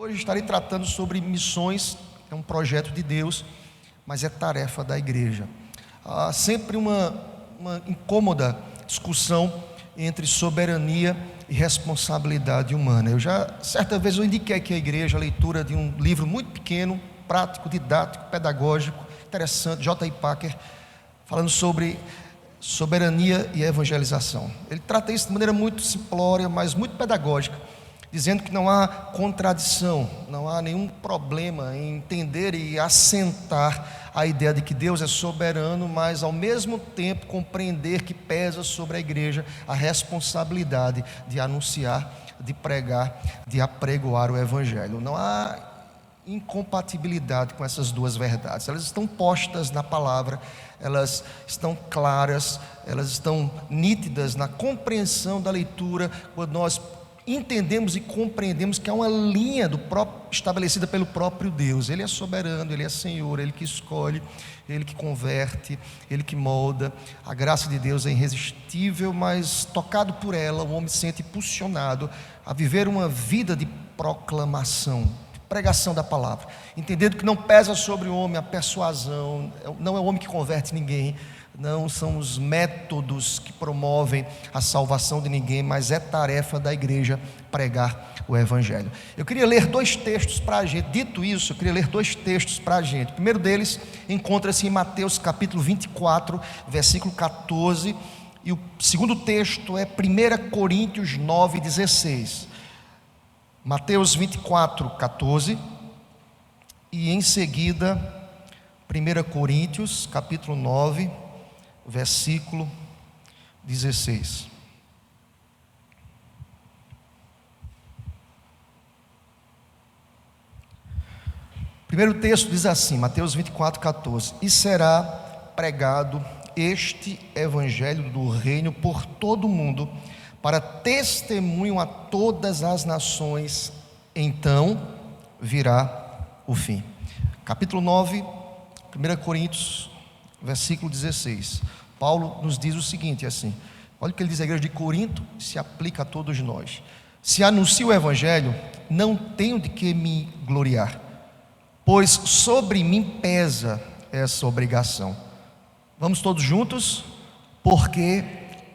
Hoje estarei tratando sobre missões. É um projeto de Deus, mas é tarefa da igreja. Há sempre uma incômoda discussão entre soberania e responsabilidade humana. Certa vez eu indiquei aqui à igreja a leitura de um livro muito pequeno, prático, didático, pedagógico, interessante, J.I. Packer, falando sobre soberania e evangelização. Ele trata isso de maneira muito simplória, mas muito pedagógica, dizendo que não há contradição, não há nenhum problema em entender e assentar a ideia de que Deus é soberano, mas ao mesmo tempo compreender que pesa sobre a igreja a responsabilidade de anunciar, de pregar, de apregoar o evangelho. Não há incompatibilidade com essas duas verdades. Elas estão postas na palavra, elas estão claras, elas estão nítidas na compreensão da leitura, quando nós entendemos e compreendemos que há uma linha estabelecida pelo próprio Deus. Ele é soberano, Ele é Senhor, Ele que escolhe, Ele que converte, Ele que molda. A graça de Deus é irresistível, mas tocado por ela, o homem se sente impulsionado a viver uma vida de proclamação, de pregação da palavra, entendendo que não pesa sobre o homem a persuasão, não é o homem que converte ninguém, não são os métodos que promovem a salvação de ninguém, mas é tarefa da igreja pregar o evangelho. Eu queria ler dois textos para a gente. Dito isso, eu queria ler dois textos para a gente. O primeiro deles encontra-se em Mateus capítulo 24, versículo 14, e o segundo texto é 1 Coríntios 9, 16. Mateus 24, 14, e em seguida 1 Coríntios capítulo 9, versículo 16. O primeiro texto diz assim, Mateus 24, 14: E será pregado este evangelho do reino por todo o mundo, para testemunho a todas as nações, então virá o fim. Capítulo 9, 1 Coríntios, versículo 16. Paulo nos diz o seguinte, assim, olha o que ele diz à igreja de Corinto, se aplica a todos nós: se anuncio o evangelho, não tenho de que me gloriar, pois sobre mim pesa essa obrigação. Vamos todos juntos? Porque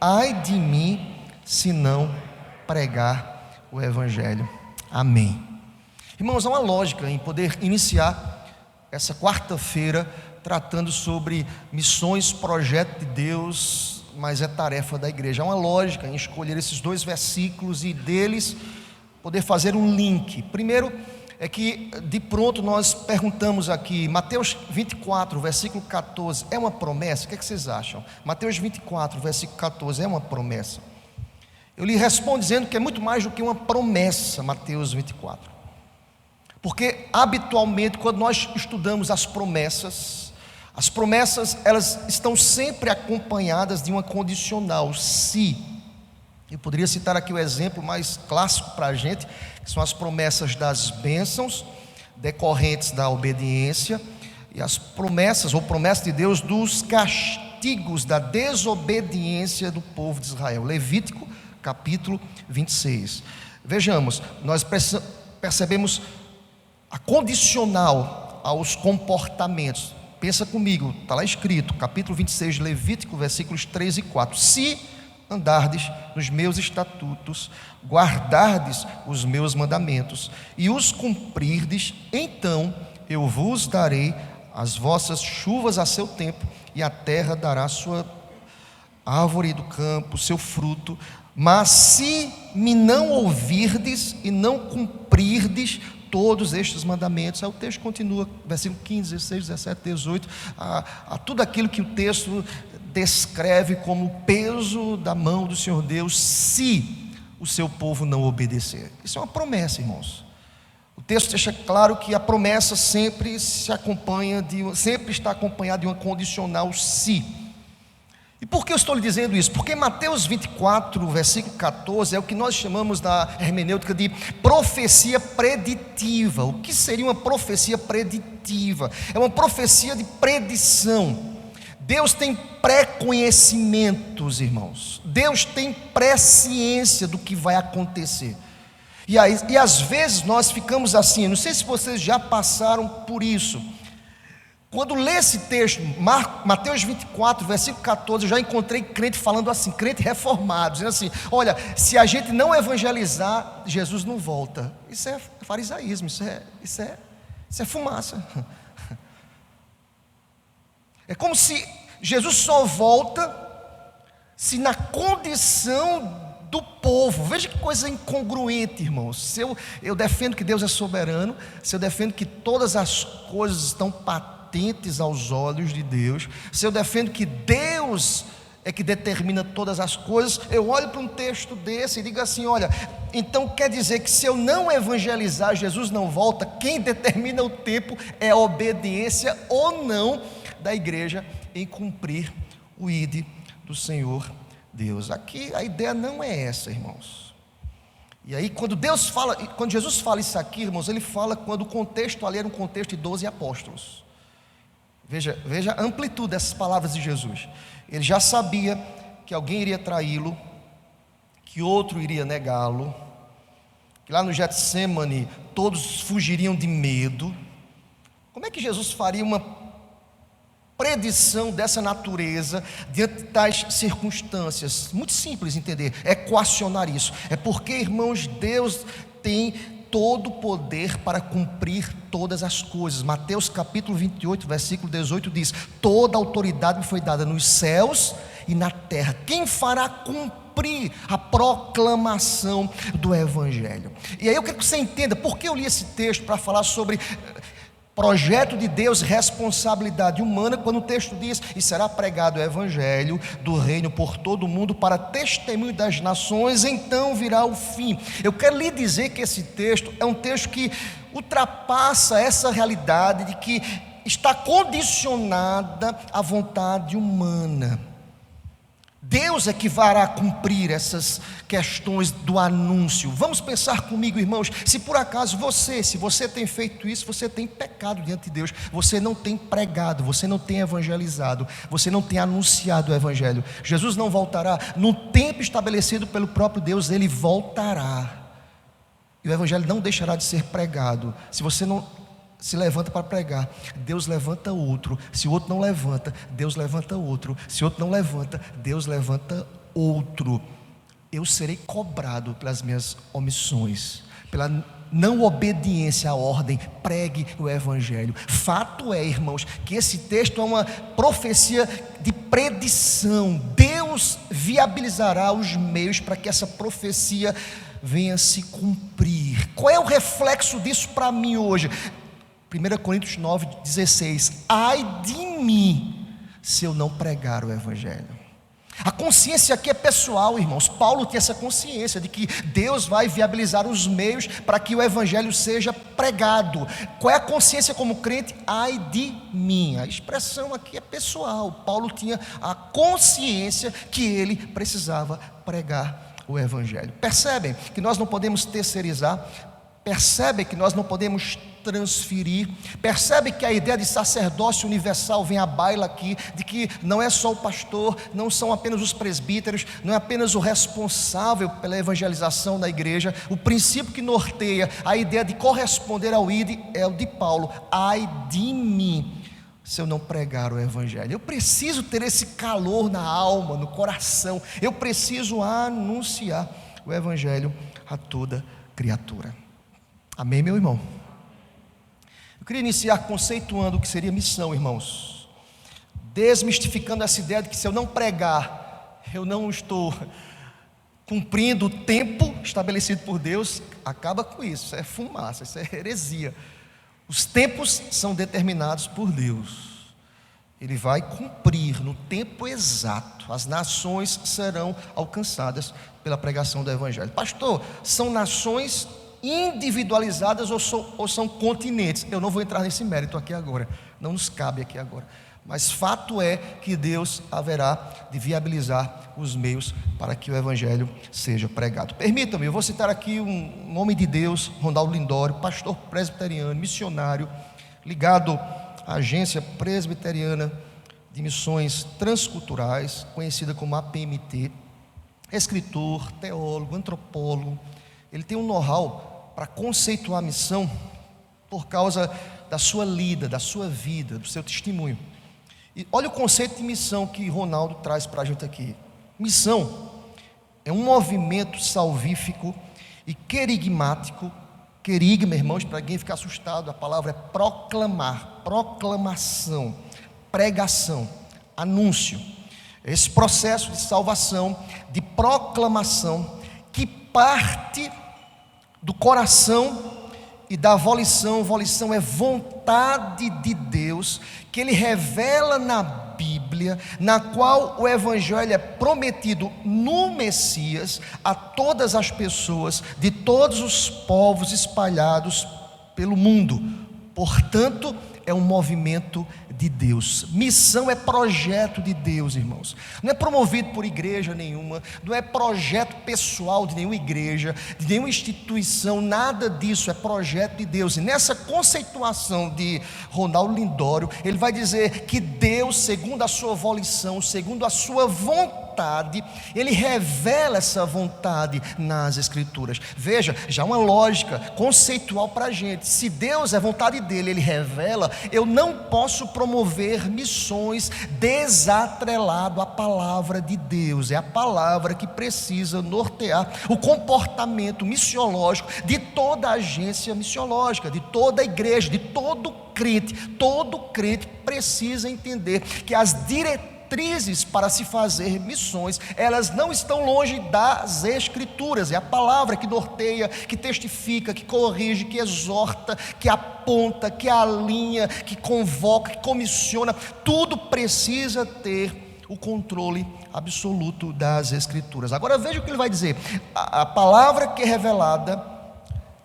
ai de mim se não pregar o evangelho. Amém. Irmãos, há uma lógica em poder iniciar essa quarta-feira tratando sobre missões, projeto de Deus, mas é tarefa da igreja. Há uma lógica em escolher esses dois versículos e deles poder fazer um link. Primeiro é que de pronto nós perguntamos aqui, Mateus 24, versículo 14, é uma promessa? O que vocês acham? Mateus 24, versículo 14, é uma promessa? Eu lhe respondo dizendo que é muito mais do que uma promessa, Mateus 24. Porque habitualmente quando nós estudamos as promessas elas estão sempre acompanhadas de uma condicional, se. Eu poderia citar aqui o exemplo mais clássico para a gente, que são as promessas das bênçãos decorrentes da obediência, e as promessas, ou promessas de Deus, dos castigos da desobediência do povo de Israel. Levítico capítulo 26. Vejamos, nós percebemos a condicional aos comportamentos. Pensa comigo, está lá escrito, capítulo 26 de Levítico, versículos 3 e 4. Se andardes nos meus estatutos, guardardes os meus mandamentos e os cumprirdes, então eu vos darei as vossas chuvas a seu tempo, e a terra dará sua árvore do campo, seu fruto. Mas se me não ouvirdes e não cumprirdes todos estes mandamentos, aí o texto continua, versículo 15, 16, 17, 18, a tudo aquilo que o texto descreve como o peso da mão do Senhor Deus, se o seu povo não obedecer. Isso é uma promessa, irmãos. O texto deixa claro que a promessa sempre está acompanhada de uma condicional, se. E por que eu estou lhe dizendo isso? Porque Mateus 24, versículo 14, é o que nós chamamos na hermenêutica de profecia preditiva. O que seria uma profecia preditiva? É uma profecia de predição. Deus tem pré-conhecimentos, irmãos. Deus tem presciência do que vai acontecer. E às vezes nós ficamos assim, não sei se vocês já passaram por isso. Quando lê esse texto, Mateus 24, versículo 14, eu já encontrei crente falando assim, crente reformado, dizendo assim: olha, se a gente não evangelizar, Jesus não volta. Isso é farisaísmo, isso é fumaça. É como se Jesus só volta se na condição do povo. Veja que coisa incongruente, irmãos. Se eu defendo que Deus é soberano, se eu defendo que todas as coisas estão patentes aos olhos de Deus, se eu defendo que Deus é que determina todas as coisas, eu olho para um texto desse e digo assim: olha, então quer dizer que se eu não evangelizar, Jesus não volta. Quem determina o tempo é a obediência ou não da igreja em cumprir o ide do Senhor Deus. Aqui a ideia não é essa, irmãos. E aí quando Jesus fala isso aqui, irmãos, ele fala quando o contexto ali era um contexto de 12 apóstolos. Veja a amplitude dessas palavras de Jesus. Ele já sabia que alguém iria traí-lo, que outro iria negá-lo, que lá no Getsêmani todos fugiriam de medo. Como é que Jesus faria uma predição dessa natureza diante de tais circunstâncias? Muito simples entender, equacionar isso. É porque, irmãos, Deus tem todo o poder para cumprir todas as coisas. Mateus capítulo 28, versículo 18 diz: toda autoridade me foi dada nos céus e na terra. Quem fará cumprir a proclamação do Evangelho? E aí eu quero que você entenda por que eu li esse texto para falar sobre projeto de Deus, responsabilidade humana, quando o texto diz: e será pregado o evangelho do reino por todo o mundo para testemunho das nações, então virá o fim. Eu quero lhe dizer que esse texto é um texto que ultrapassa essa realidade de que está condicionada à vontade humana. Deus é que vai cumprir essas questões do anúncio. Vamos pensar comigo, irmãos, se por acaso se você tem feito isso, você tem pecado diante de Deus. Você não tem pregado, você não tem evangelizado, você não tem anunciado o evangelho. Jesus não voltará no tempo estabelecido pelo próprio Deus. Ele voltará e o evangelho não deixará de ser pregado. Se você não se levanta para pregar, Deus levanta outro. Se o outro não levanta, Deus levanta outro. Se o outro não levanta, Deus levanta outro. Eu serei cobrado pelas minhas omissões, pela não obediência à ordem: pregue o evangelho. Fato é, irmãos, que esse texto é uma profecia de predição. Deus viabilizará os meios para que essa profecia venha se cumprir. Qual é o reflexo disso para mim hoje? 1 Coríntios 9,16: ai de mim se eu não pregar o evangelho. A consciência aqui é pessoal, irmãos. Paulo tinha essa consciência de que Deus vai viabilizar os meios para que o evangelho seja pregado. Qual é a consciência como crente? Ai de mim. A expressão aqui é pessoal. Paulo tinha a consciência que ele precisava pregar o evangelho. Percebem que nós não podemos terceirizar? Percebem que nós não podemos transferir? Percebe que a ideia de sacerdócio universal vem à baila aqui, de que não é só o pastor, não são apenas os presbíteros, não é apenas o responsável pela evangelização da igreja. O princípio que norteia a ideia de corresponder ao ID é o de Paulo: ai de mim se eu não pregar o evangelho. Eu preciso ter esse calor na alma, no coração. Eu preciso anunciar o evangelho a toda criatura. Amém, meu irmão? Eu queria iniciar conceituando o que seria missão, irmãos, desmistificando essa ideia de que se eu não pregar, eu não estou cumprindo o tempo estabelecido por Deus. Acaba com isso, isso é fumaça, isso é heresia. Os tempos são determinados por Deus. Ele vai cumprir no tempo exato. As nações serão alcançadas pela pregação do evangelho. Pastor, são nações individualizadas ou são continentes? Eu não vou entrar nesse mérito aqui agora, não nos cabe aqui agora. Mas fato é que Deus haverá de viabilizar os meios para que o evangelho seja pregado. Permitam-me, eu vou citar aqui um homem de Deus, Ronaldo Lindório, pastor presbiteriano, missionário, ligado à Agência Presbiteriana de Missões Transculturais, conhecida como APMT, escritor, teólogo, antropólogo. ele tem um know-how para conceituar a missão por causa da sua lida, da sua vida, do seu testemunho. E olha o conceito de missão que Ronaldo traz para a gente aqui. Missão é um movimento salvífico e querigmático. Querigma, irmãos, para ninguém ficar assustado, a palavra é proclamar, proclamação, pregação, anúncio. Esse processo de salvação, de proclamação, que parte do coração e da volição. Volição é vontade de Deus, que Ele revela na Bíblia, na qual o Evangelho é prometido no Messias a todas as pessoas, de todos os povos espalhados pelo mundo. Portanto, é um movimento de Deus. Missão é projeto de Deus, irmãos. Não é promovido por igreja nenhuma, não é projeto pessoal de nenhuma igreja, de nenhuma instituição, nada disso, é projeto de Deus. E nessa conceituação de Ronaldo Lindório, ele vai dizer que Deus, segundo a sua volição, segundo a sua vontade, Ele revela essa vontade nas Escrituras. Veja, já uma lógica conceitual para a gente. Se Deus é vontade dEle, Ele revela, eu não posso promover missões desatrelado à palavra de Deus. É a palavra que precisa nortear o comportamento missiológico de toda a agência missiológica, de toda a igreja, de todo crente. Todo crente precisa entender que as diretrizes para se fazer missões, elas não estão longe das Escrituras. É a palavra que norteia, que testifica, que corrige, que exorta, que aponta, que alinha, que convoca, que comissiona. Tudo precisa ter o controle absoluto das Escrituras. Agora veja o que ele vai dizer. A palavra que é revelada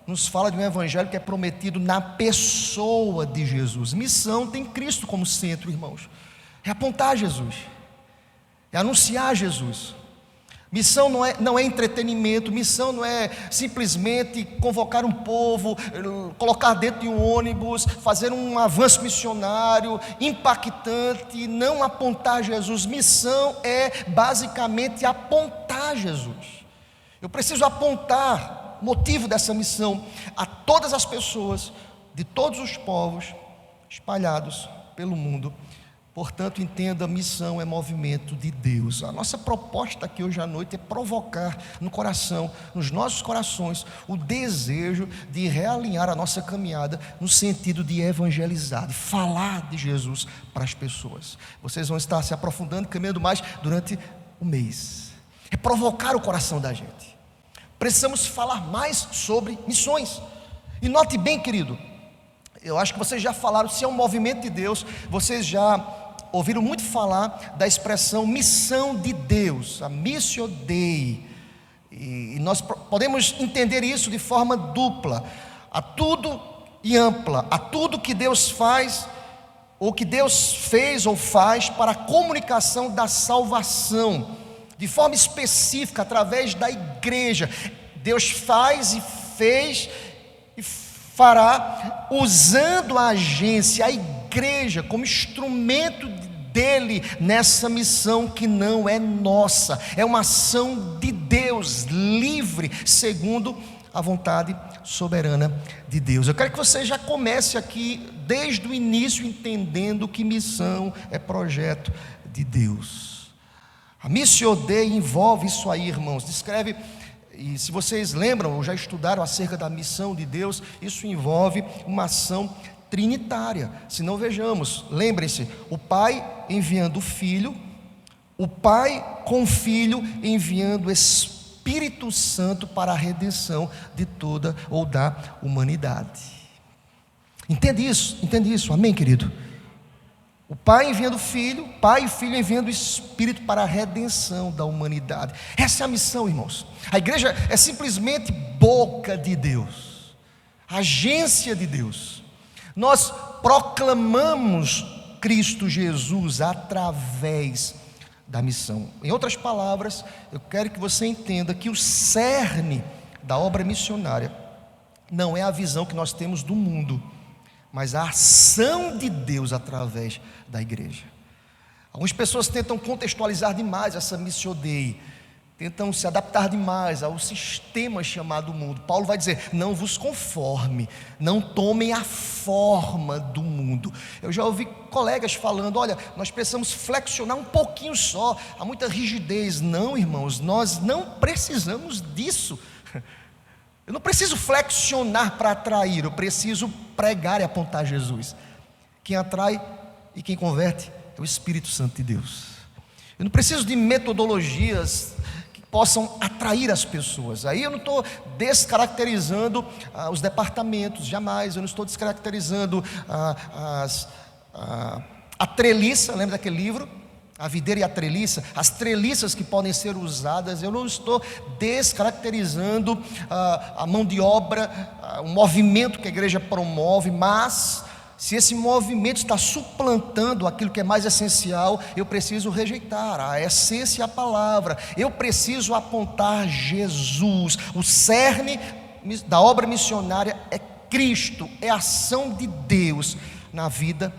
nos fala de um evangelho que é prometido na pessoa de Jesus. Missão tem Cristo como centro, irmãos. É apontar Jesus, é anunciar Jesus. Missão não é entretenimento, missão não é simplesmente convocar um povo, colocar dentro de um ônibus, fazer um avanço missionário impactante, não apontar Jesus. Missão é basicamente apontar Jesus. Eu preciso apontar o motivo dessa missão a todas as pessoas, de todos os povos espalhados pelo mundo. Portanto, entenda, missão é movimento de Deus. A nossa proposta aqui hoje à noite é provocar no coração, nos nossos corações, o desejo de realinhar a nossa caminhada no sentido de evangelizar, de falar de Jesus para as pessoas. Vocês vão estar se aprofundando, caminhando mais durante o mês. É provocar o coração da gente. Precisamos falar mais sobre missões. E note bem, querido, eu acho que vocês já falaram, se é um movimento de Deus, vocês já ouviram muito falar da expressão missão de Deus, a missio Dei, e nós podemos entender isso de forma dupla, a tudo e ampla, a tudo que Deus faz, ou que Deus fez ou faz para a comunicação da salvação, de forma específica, através da igreja. Deus faz e fez e fará, usando a agência, a igreja, como instrumento dele nessa missão que não é nossa, é uma ação de Deus, livre, segundo a vontade soberana de Deus. Eu quero que você já comece aqui, desde o início, entendendo que missão é projeto de Deus. A missio Dei envolve isso aí, irmãos, descreve. E se vocês lembram, ou já estudaram acerca da missão de Deus, isso envolve uma ação trinitária. Se não, vejamos, lembrem-se, o Pai enviando o Filho, o Pai com o Filho enviando o Espírito Santo para a redenção de toda ou da humanidade. Entende isso, amém, querido? O Pai enviando o Filho, Pai e Filho enviando o Espírito para a redenção da humanidade. Essa é a missão, irmãos. A igreja é simplesmente boca de Deus, agência de Deus. Nós proclamamos Cristo Jesus através da missão. Em outras palavras, eu quero que você entenda que o cerne da obra missionária não é a visão que nós temos do mundo, mas a ação de Deus através da igreja. Algumas pessoas tentam contextualizar demais essa missio Dei, tentam se adaptar demais ao sistema chamado mundo. Paulo vai dizer: não vos conforme, não tomem a forma do mundo. Eu já ouvi colegas falando: olha, nós precisamos flexionar um pouquinho só, há muita rigidez. Não, irmãos, nós não precisamos disso. Eu não preciso flexionar para atrair, eu preciso pregar e apontar Jesus. Quem atrai e quem converte é o Espírito Santo de Deus. Eu não preciso de metodologias possam atrair as pessoas. Aí eu não estou descaracterizando os departamentos, jamais. Eu não estou descaracterizando a treliça. Lembra daquele livro? A videira e a treliça, as treliças que podem ser usadas. Eu não estou descaracterizando a mão de obra, o movimento que a igreja promove, mas se esse movimento está suplantando aquilo que é mais essencial, eu preciso rejeitar a essência e a palavra. Eu preciso apontar Jesus. O cerne da obra missionária é Cristo, é a ação de Deus na vida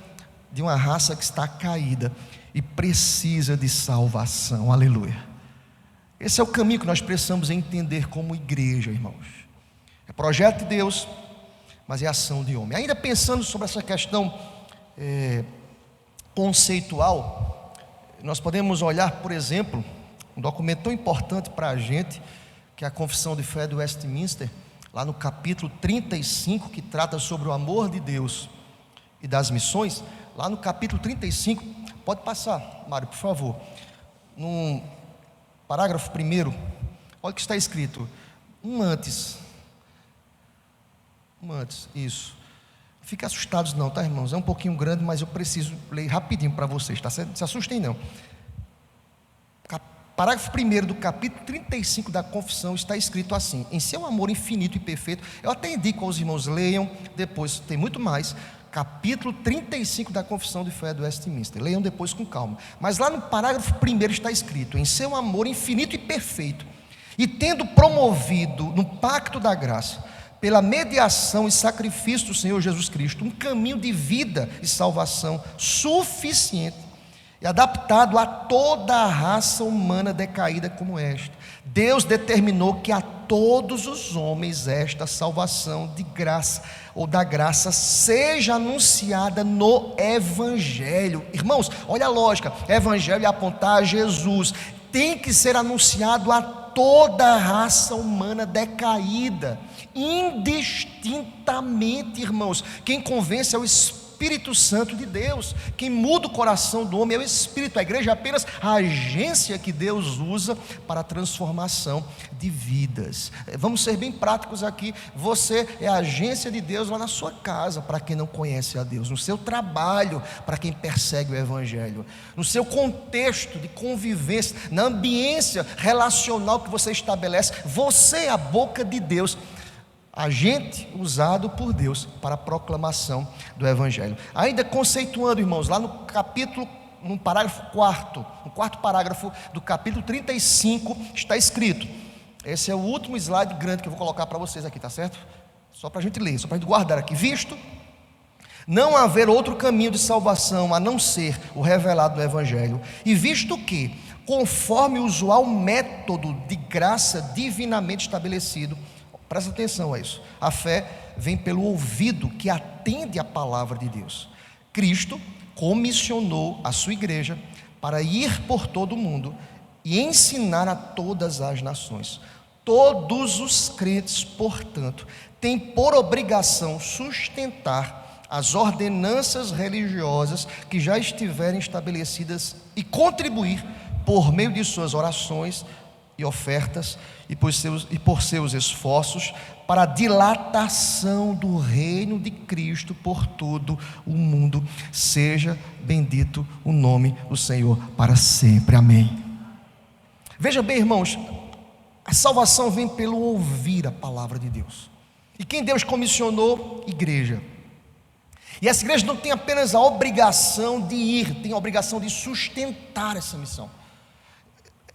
de uma raça que está caída e precisa de salvação. Aleluia. Esse é o caminho que nós precisamos entender como igreja, irmãos. É projeto de Deus, mas é ação de homem. Ainda pensando sobre essa questão conceitual, nós podemos olhar, por exemplo, um documento tão importante para a gente, que é a Confissão de Fé do Westminster, lá no capítulo 35, que trata sobre o amor de Deus e das missões. Lá no capítulo 35, pode passar, Mário, por favor, no parágrafo 1, olha o que está escrito: antes, isso. Fiquem assustados não, tá, irmãos? É um pouquinho grande, mas eu preciso ler rapidinho para vocês, tá certo? Não se assustem não. Parágrafo 1 do capítulo 35 da confissão está escrito assim: em seu amor infinito e perfeito. Eu até indico aos irmãos, leiam depois, tem muito mais. Capítulo 35 da Confissão de Fé do Westminster, leiam depois com calma. Mas lá no parágrafo 1 está escrito: em seu amor infinito e perfeito, e tendo promovido no pacto da graça, pela mediação e sacrifício do Senhor Jesus Cristo, um caminho de vida e salvação suficiente e adaptado a toda a raça humana decaída como esta, Deus determinou que a todos os homens esta salvação de graça, ou da graça, seja anunciada no Evangelho. Irmãos, olha a lógica: Evangelho é apontar a Jesus, tem que ser anunciado a toda a raça humana decaída, indistintamente, irmãos. Quem convence é o Espírito Santo de Deus, quem muda o coração do homem é o Espírito. A igreja é apenas a agência que Deus usa para a transformação de vidas. Vamos ser bem práticos aqui. Você é a agência de Deus lá na sua casa, para quem não conhece a Deus, no seu trabalho, para quem persegue o Evangelho, no seu contexto de convivência, na ambiência relacional que você estabelece. Você é a boca de Deus, agente usado por Deus para a proclamação do Evangelho. Ainda conceituando, irmãos, lá no parágrafo 4, no quarto parágrafo do capítulo 35, está escrito, esse é o último slide grande que eu vou colocar para vocês aqui, tá certo? Só para a gente ler, só para a gente guardar aqui. Visto não haver outro caminho de salvação a não ser o revelado no Evangelho, e visto que, conforme o usual método de graça divinamente estabelecido, presta atenção a isso, a fé vem pelo ouvido que atende à palavra de Deus. Cristo comissionou a sua igreja para ir por todo o mundo e ensinar a todas as nações. Todos os crentes, portanto, têm por obrigação sustentar as ordenanças religiosas que já estiverem estabelecidas e contribuir por meio de suas orações e ofertas e por seus esforços para a dilatação do reino de Cristo por todo o mundo. Seja bendito o nome do Senhor para sempre. Amém. Veja bem, irmãos, a salvação vem pelo ouvir a palavra de Deus. E quem Deus comissionou? Igreja. E essa igreja não tem apenas a obrigação de ir, tem a obrigação de sustentar essa missão.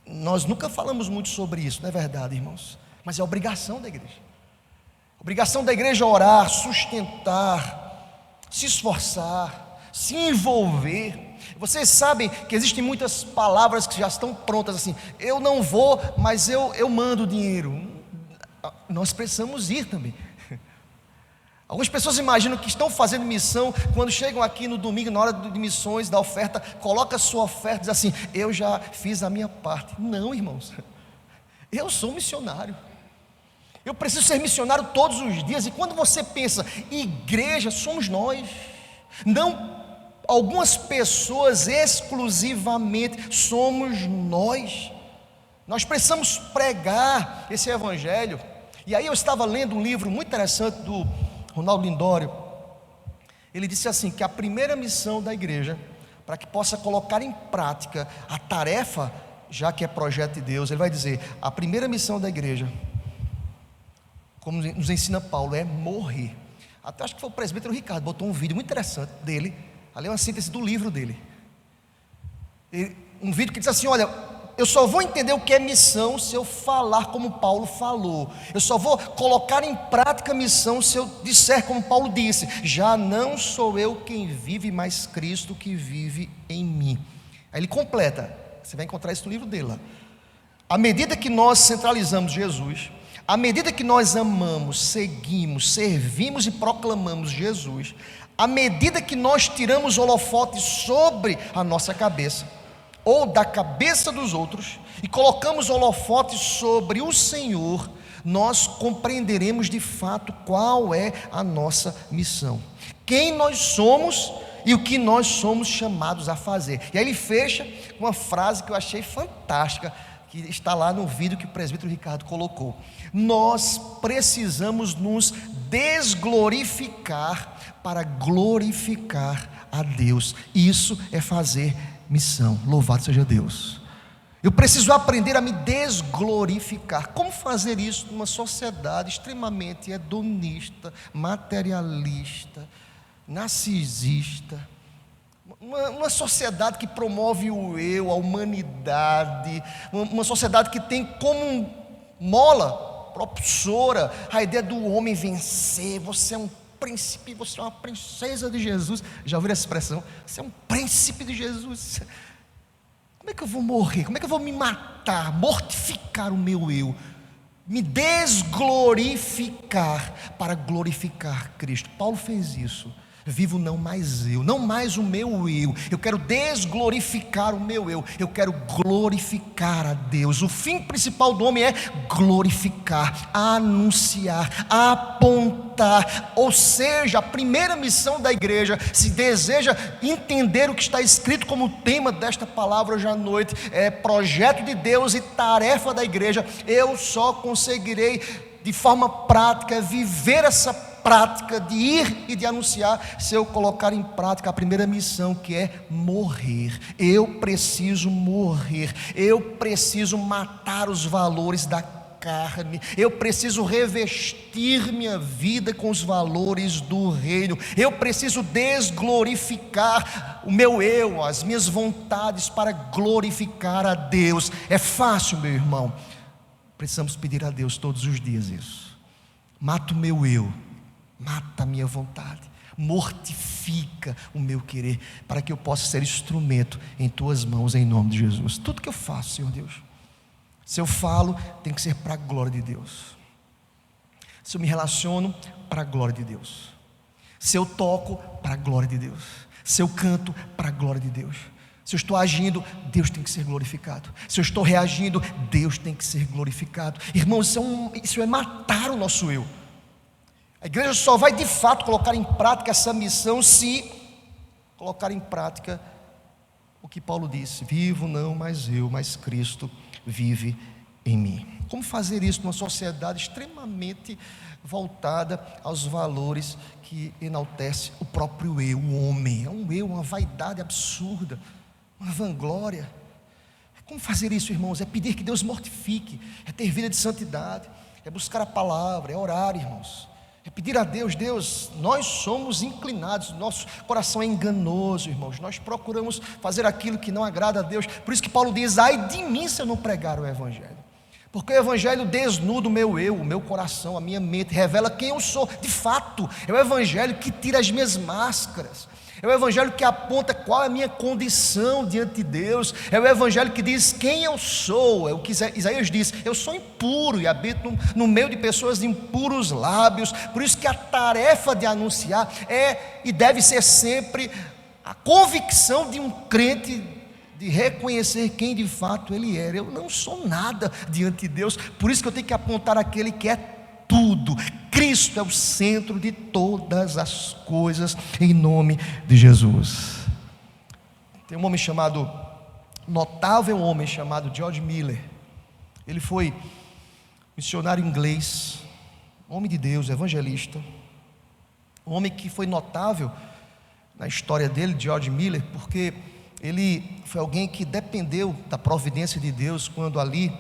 Nós nunca falamos muito sobre isso, não é verdade, irmãos? Mas é a obrigação da igreja. A obrigação da igreja é orar, sustentar, se esforçar, se envolver, Vocês sabem que existem muitas palavras que já estão prontas assim: eu não vou, mas eu mando dinheiro. Nós precisamos ir também. Algumas pessoas imaginam que estão fazendo missão quando chegam aqui no domingo, na hora de missões, da oferta, coloca a sua oferta e diz assim: eu já fiz a minha parte. Não, irmãos, eu sou missionário. Eu preciso ser missionário todos os dias. E quando você pensa igreja, somos nós. Não algumas pessoas exclusivamente, somos nós. Nós precisamos pregar esse evangelho. E aí eu estava lendo um livro muito interessante do Ronaldo Lindório. Ele disse assim, que a primeira missão da igreja, para que possa colocar em prática a tarefa, já que é projeto de Deus, ele vai dizer, a primeira missão da igreja, como nos ensina Paulo, é morrer. Até acho que foi o presbítero Ricardo, botou um vídeo muito interessante dele, ali é uma síntese do livro dele. Um vídeo que diz assim, olha, eu só vou entender o que é missão se eu falar como Paulo falou. Eu só vou colocar em prática a missão se eu disser como Paulo disse, já não sou eu quem vive, mas Cristo que vive em mim. Aí ele completa, você vai encontrar isso no livro dele lá. À medida que nós centralizamos Jesus, à medida que nós amamos, seguimos, servimos e proclamamos Jesus, à medida que nós tiramos holofotes sobre a nossa cabeça, ou da cabeça dos outros, e colocamos holofotes sobre o Senhor, nós compreenderemos de fato qual é a nossa missão, quem nós somos e o que nós somos chamados a fazer. E aí ele fecha com uma frase que eu achei fantástica, que está lá no vídeo que o presbítero Ricardo colocou. Nós precisamos nos desglorificar para glorificar a Deus. Isso é fazer missão. Louvado seja Deus. Eu preciso aprender a me desglorificar. Como fazer isso numa sociedade extremamente hedonista, materialista, narcisista? Uma sociedade que promove o eu, a humanidade, uma sociedade que tem como mola propulsora a ideia do homem vencer. Você é um príncipe, você é uma princesa de Jesus. Já ouviram essa expressão? Você é um príncipe de Jesus. Como é que eu vou morrer? Como é que eu vou me matar? Mortificar o meu eu, me desglorificar para glorificar Cristo. Paulo fez isso. Vivo não mais eu, não mais o meu eu quero desglorificar o meu eu quero glorificar a Deus. O fim principal do homem é glorificar, anunciar, apontar, ou seja, a primeira missão da igreja, se deseja entender o que está escrito como tema desta palavra hoje à noite, é projeto de Deus e tarefa da igreja. Eu só conseguirei de forma prática viver essa prática de ir e de anunciar se eu colocar em prática a primeira missão, que é morrer. Eu preciso morrer, eu preciso matar os valores da carne, eu preciso revestir minha vida com os valores do reino, eu preciso desglorificar o meu eu, as minhas vontades para glorificar a Deus. É fácil, meu irmão? Precisamos pedir a Deus todos os dias isso. Mata o meu eu, mata a minha vontade, mortifica o meu querer, para que eu possa ser instrumento em tuas mãos, em nome de Jesus. Tudo que eu faço, Senhor Deus, se eu falo, tem que ser para a glória de Deus. Se eu me relaciono, para a glória de Deus. Se eu toco, para a glória de Deus. Se eu canto, para a glória de Deus. Se eu estou agindo, Deus tem que ser glorificado. Se eu estou reagindo, Deus tem que ser glorificado. Irmãos, isso é matar o nosso eu. A igreja só vai de fato colocar em prática essa missão se colocar em prática o que Paulo disse: vivo não mais eu, mas Cristo vive em mim. Como fazer isso numa sociedade extremamente voltada aos valores que enaltece o próprio eu, o homem? É um eu, uma vaidade absurda, uma vanglória. Como fazer isso, irmãos? É pedir que Deus mortifique, é ter vida de santidade, é buscar a palavra, é orar, irmãos. É pedir a Deus, Deus, nós somos inclinados, nosso coração é enganoso, irmãos. Nós procuramos fazer aquilo que não agrada a Deus. Por isso que Paulo diz: ai de mim se eu não pregar o evangelho. Porque o evangelho desnuda o meu eu, o meu coração, a minha mente, revela quem eu sou de fato. É o evangelho que tira as minhas máscaras. É o evangelho que aponta qual é a minha condição diante de Deus. É o evangelho que diz quem eu sou. É o que Isaías diz: eu sou impuro e habito no meio de pessoas de impuros lábios. Por isso que a tarefa de anunciar é e deve ser sempre a convicção de um crente, de reconhecer quem de fato ele é. Eu não sou nada diante de Deus, por isso que eu tenho que apontar aquele que é tudo. Cristo é o centro de todas as coisas, em nome de Jesus. Tem um homem chamado, notável homem chamado George Miller. Ele foi missionário inglês, homem de Deus, evangelista, um homem que foi notável na história dele, George Miller, porque ele foi alguém que dependeu da providência de Deus quando ali,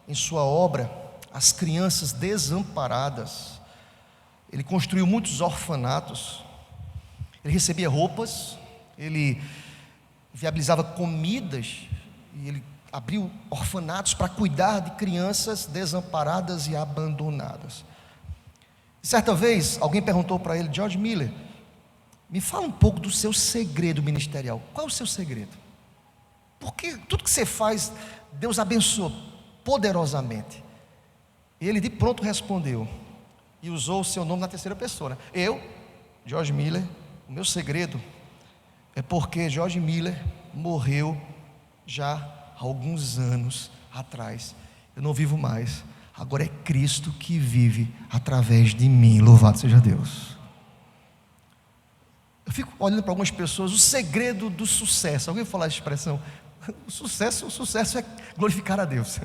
em sua obra, as crianças desamparadas, ele construiu muitos orfanatos, ele recebia roupas, ele viabilizava comidas, e ele abriu orfanatos para cuidar de crianças desamparadas e abandonadas. E certa vez, alguém perguntou para ele: George Miller, me fala um pouco do seu segredo ministerial. Qual é o seu segredo? Porque tudo que você faz, Deus abençoa poderosamente. Ele de pronto respondeu, e usou o seu nome na terceira pessoa, né? Eu, George Miller, o meu segredo é porque George Miller morreu já há alguns anos atrás. Eu não vivo mais. Agora é Cristo que vive através de mim. Louvado seja Deus. Eu fico olhando para algumas pessoas, o segredo do sucesso. Alguém falar a expressão? O sucesso é glorificar a Deus,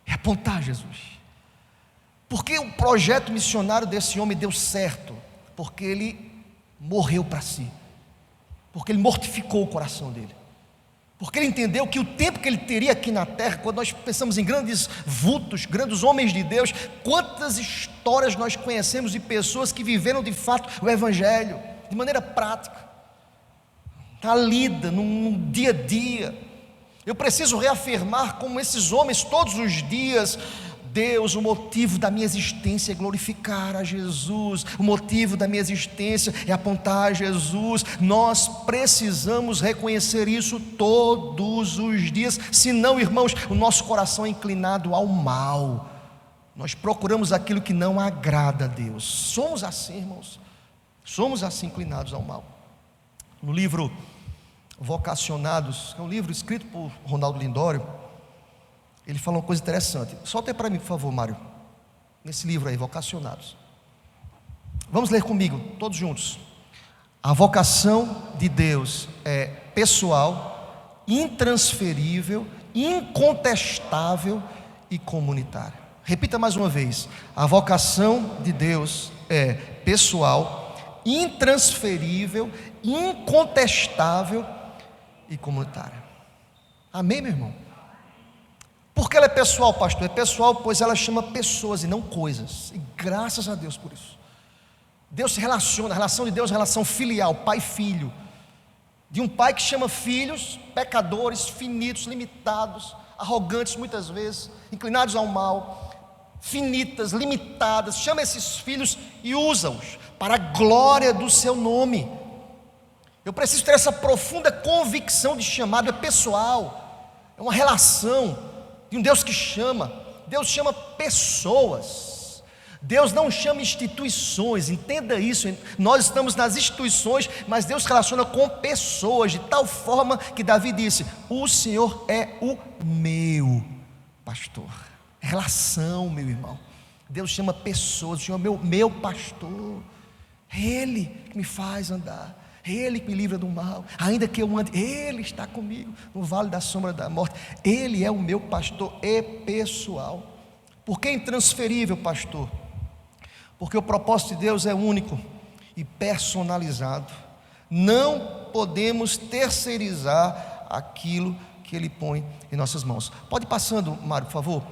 é apontar Jesus. Porque o projeto missionário desse homem deu certo? Porque ele morreu para si, porque ele mortificou o coração dele, porque ele entendeu que o tempo que ele teria aqui na terra, quando nós pensamos em grandes vultos, grandes homens de Deus, quantas histórias nós conhecemos de pessoas que viveram de fato o evangelho, de maneira prática, na lida, no dia a dia. Eu preciso reafirmar como esses homens todos os dias: Deus, o motivo da minha existência é glorificar a Jesus, o motivo da minha existência é apontar a Jesus. Nós precisamos reconhecer isso todos os dias, senão, irmãos, o nosso coração é inclinado ao mal, nós procuramos aquilo que não agrada a Deus. Somos assim, irmãos, somos assim, inclinados ao mal. No livro Vocacionados, que é um livro escrito por Ronaldo Lindório, ele fala uma coisa interessante. Solta aí para mim, por favor, Mário, nesse livro aí, Vocacionados. Vamos ler comigo, todos juntos. A vocação de Deus é pessoal, intransferível, incontestável e comunitária. Repita mais uma vez. A vocação de Deus é pessoal, intransferível, incontestável e comunitária. Amém, meu irmão? Por que ela é pessoal, pastor? É pessoal, pois ela chama pessoas e não coisas. E graças a Deus por isso. Deus se relaciona, a relação de Deus é uma relação filial, pai e filho. De um pai que chama filhos, pecadores, finitos, limitados, arrogantes muitas vezes, inclinados ao mal, finitas, limitadas. Chama esses filhos e usa-os para a glória do seu nome. Eu preciso ter essa profunda convicção de chamado. É pessoal, é uma relação de um Deus que chama. Deus chama pessoas, Deus não chama instituições, entenda isso. Nós estamos nas instituições, mas Deus se relaciona com pessoas, de tal forma que Davi disse: o Senhor é o meu pastor. É relação, meu irmão. Deus chama pessoas, o Senhor é meu pastor. É Ele que me faz andar, é Ele que me livra do mal. Ainda que eu ande, Ele está comigo no vale da sombra da morte. Ele é o meu pastor e pessoal. Por que intransferível, pastor? Porque o propósito de Deus é único e personalizado. Não podemos terceirizar aquilo que Ele põe em nossas mãos. Pode ir passando, Mário, por favor.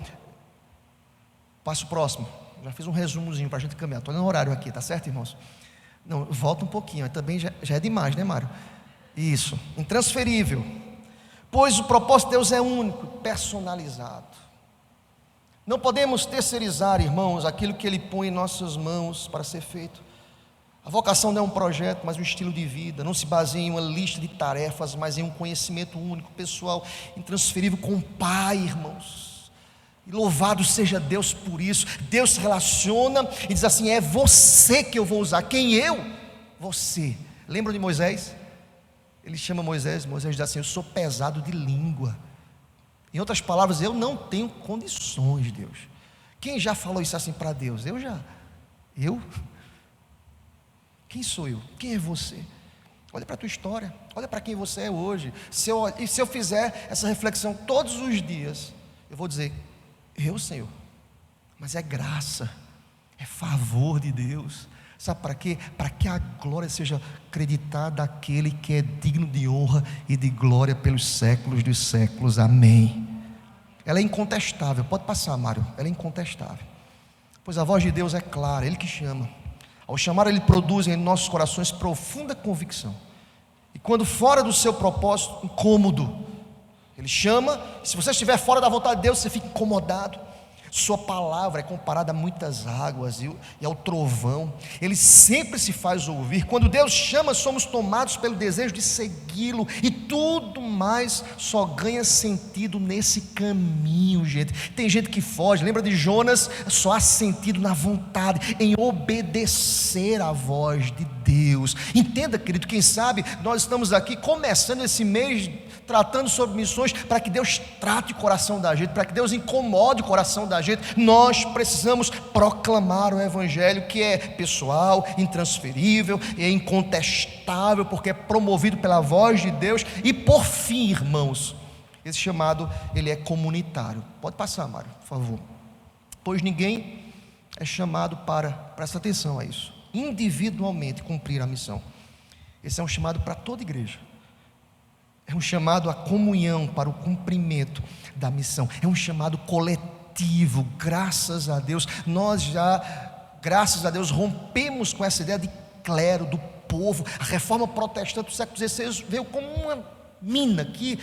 Passo o próximo. Já fiz um resumozinho para a gente caminhar. Estou no horário aqui, tá certo, irmãos? Não, volta um pouquinho, também já é demais, né, Mário? Isso, intransferível. Pois o propósito de Deus é único, personalizado. Não podemos terceirizar, irmãos, aquilo que Ele põe em nossas mãos para ser feito. A vocação não é um projeto, mas um estilo de vida. Não se baseia em uma lista de tarefas, mas em um conhecimento único, pessoal, intransferível com o Pai, irmãos. E louvado seja Deus por isso. Deus se relaciona e diz assim: é você que eu vou usar. Quem eu? Você. Lembra de Moisés? Ele chama Moisés diz assim: eu sou pesado de língua. Em outras palavras, eu não tenho condições, Deus. Quem já falou isso assim para Deus? Eu já. Eu? Quem sou eu? Quem é você? Olha para a tua história, olha para quem você é hoje. Se eu fizer essa reflexão todos os dias, eu vou dizer: eu, Senhor. Mas é graça, é favor de Deus. Sabe para quê? Para que a glória seja acreditada àquele que é digno de honra e de glória pelos séculos dos séculos. Amém. Ela é incontestável. Pode passar, Mário. Ela é incontestável. Pois a voz de Deus é clara, Ele que chama. Ao chamar, Ele produz em nossos corações profunda convicção. E quando fora do seu propósito, incômodo. Ele chama, e se você estiver fora da vontade de Deus, você fica incomodado. Sua palavra é comparada a muitas águas e ao trovão. Ele sempre se faz ouvir. Quando Deus chama, somos tomados pelo desejo de segui-lo. E tudo mais só ganha sentido nesse caminho, gente. Tem gente que foge. Lembra de Jonas? Só há sentido na vontade, em obedecer à voz de Deus. Entenda, querido, quem sabe nós estamos aqui começando esse mês tratando sobre missões, para que Deus trate o coração da gente, para que Deus incomode o coração da gente. Nós precisamos proclamar o Evangelho, que é pessoal, intransferível, é incontestável, porque é promovido pela voz de Deus. E por fim, irmãos, esse chamado, ele é comunitário. Pode passar, Mário, por favor. Pois ninguém é chamado para, presta atenção a isso, individualmente cumprir a missão. Esse é um chamado para toda igreja. É um chamado à comunhão para o cumprimento da missão. É um chamado coletivo. Graças a Deus, nós já, graças a Deus, rompemos com essa ideia de clero, do povo. A reforma protestante do século XVI veio como uma mina que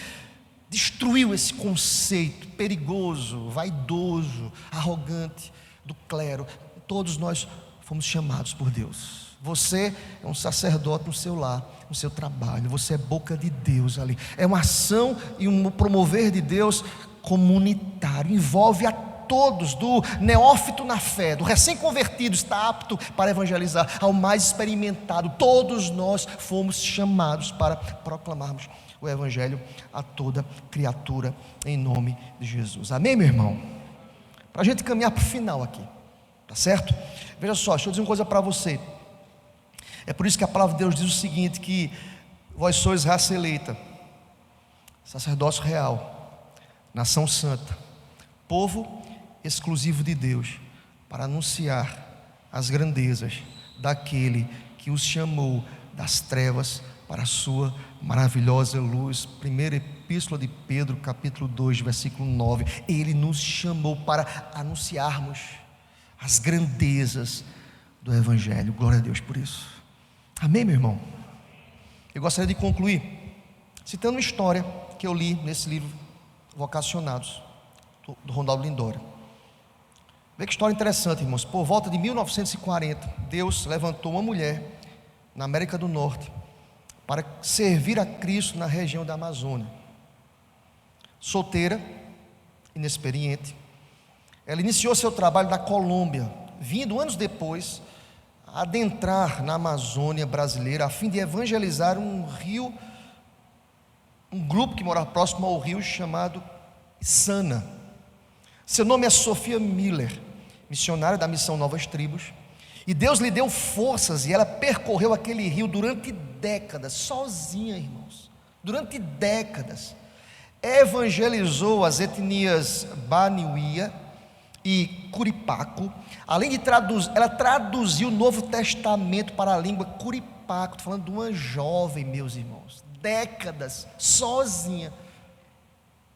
destruiu esse conceito perigoso, vaidoso, arrogante do clero. Todos nós fomos chamados por Deus. Você é um sacerdote no seu lar, no seu trabalho. Você é boca de Deus ali. É uma ação e um promover de Deus comunitário. Envolve a todos, do neófito na fé, do recém-convertido, está apto para evangelizar, ao mais experimentado. Todos nós fomos chamados para proclamarmos o Evangelho a toda criatura, em nome de Jesus. Amém, meu irmão? Para a gente caminhar para o final aqui, tá certo? Veja só, deixa eu dizer uma coisa para você. É por isso que a palavra de Deus diz o seguinte, que vós sois raça eleita, sacerdócio real, nação santa, povo exclusivo de Deus, para anunciar as grandezas daquele que os chamou das trevas para a sua maravilhosa luz. Primeira epístola de Pedro, capítulo 2, versículo 9. Ele nos chamou para anunciarmos as grandezas do Evangelho. Glória a Deus por isso. Amém, meu irmão? Eu gostaria de concluir citando uma história que eu li nesse livro Vocacionados, do Ronaldo Lindório. Vê que história interessante, irmãos. Por volta de 1940, Deus levantou uma mulher na América do Norte para servir a Cristo na região da Amazônia. Solteira, inexperiente, ela iniciou seu trabalho na Colômbia, vindo anos depois adentrar na Amazônia brasileira a fim de evangelizar um grupo que morava próximo ao rio chamado Sana. Seu nome é Sophia Miller, missionária da missão Novas Tribos, e Deus lhe deu forças e ela percorreu aquele rio durante décadas, sozinha, irmãos, durante décadas. Evangelizou as etnias Baniuia e Curipaco. Além de traduzir, ela traduziu o Novo Testamento para a língua Curipaco. Estou falando de uma jovem, meus irmãos, décadas, sozinha,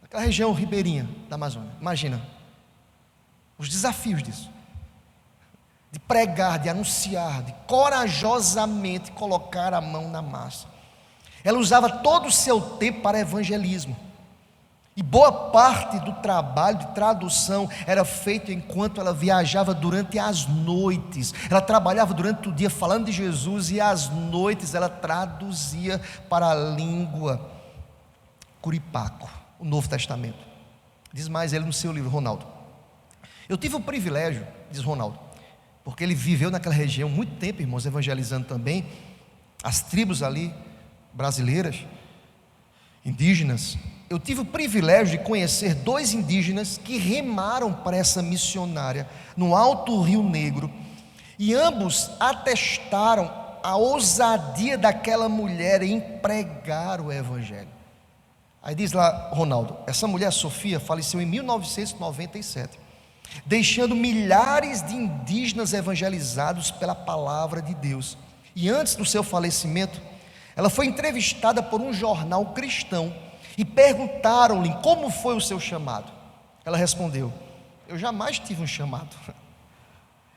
naquela região ribeirinha da Amazônia. Imagina os desafios disso, de pregar, de anunciar, de corajosamente colocar a mão na massa. Ela usava todo o seu tempo para evangelismo. E boa parte do trabalho de tradução era feito enquanto ela viajava durante as noites. Ela trabalhava durante o dia falando de Jesus e às noites ela traduzia para a língua curipaco, o Novo Testamento. Diz mais ele no seu livro, Ronaldo. Eu tive o privilégio, diz Ronaldo, porque ele viveu naquela região muito tempo, irmãos, evangelizando também as tribos ali brasileiras, indígenas. Eu tive o privilégio de conhecer 2 indígenas que remaram para essa missionária no Alto Rio Negro, e ambos atestaram a ousadia daquela mulher em pregar o evangelho. Aí diz lá Ronaldo, essa mulher, Sofia, faleceu em 1997, deixando milhares de indígenas evangelizados pela palavra de Deus. E antes do seu falecimento, ela foi entrevistada por um jornal cristão e perguntaram-lhe como foi o seu chamado. Ela respondeu: eu jamais tive um chamado,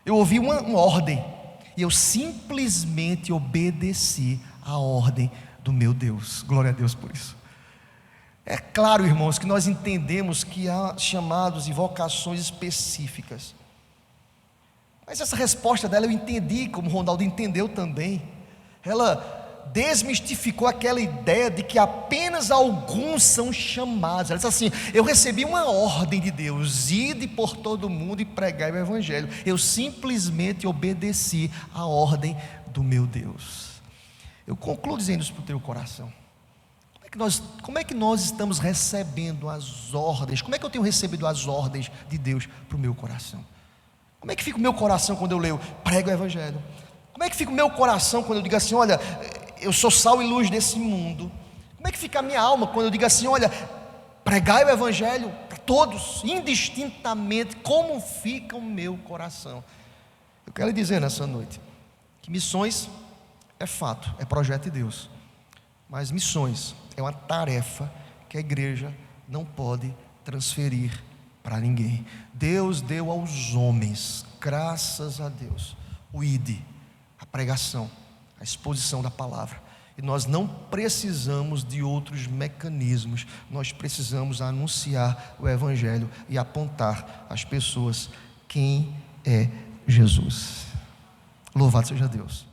eu ouvi uma ordem e eu simplesmente obedeci à ordem do meu Deus. Glória a Deus por isso. É claro, irmãos, que nós entendemos que há chamados e vocações específicas, mas essa resposta dela eu entendi, como Ronaldo entendeu também. Ela desmistificou aquela ideia de que apenas alguns são chamados. Ela disse assim: eu recebi uma ordem de Deus, ide por todo mundo e pregai o evangelho. Eu simplesmente obedeci à ordem do meu Deus. Eu concluo dizendo isso para o teu coração. Como é que nós estamos recebendo as ordens? Como é que eu tenho recebido as ordens de Deus para o meu coração? Como é que fica o meu coração quando eu leio, prego o evangelho? Como é que fica o meu coração quando eu digo assim, olha, eu sou sal e luz desse mundo? Como é que fica a minha alma quando eu digo assim, olha, pregai o evangelho para todos, indistintamente? Como fica o meu coração? Eu quero lhe dizer nessa noite que missões é fato, é projeto de Deus, mas missões é uma tarefa que a igreja não pode transferir para ninguém. Deus deu aos homens, graças a Deus, o ID, a pregação, a exposição da palavra, e nós não precisamos de outros mecanismos. Nós precisamos anunciar o evangelho e apontar às pessoas quem é Jesus. Louvado seja Deus.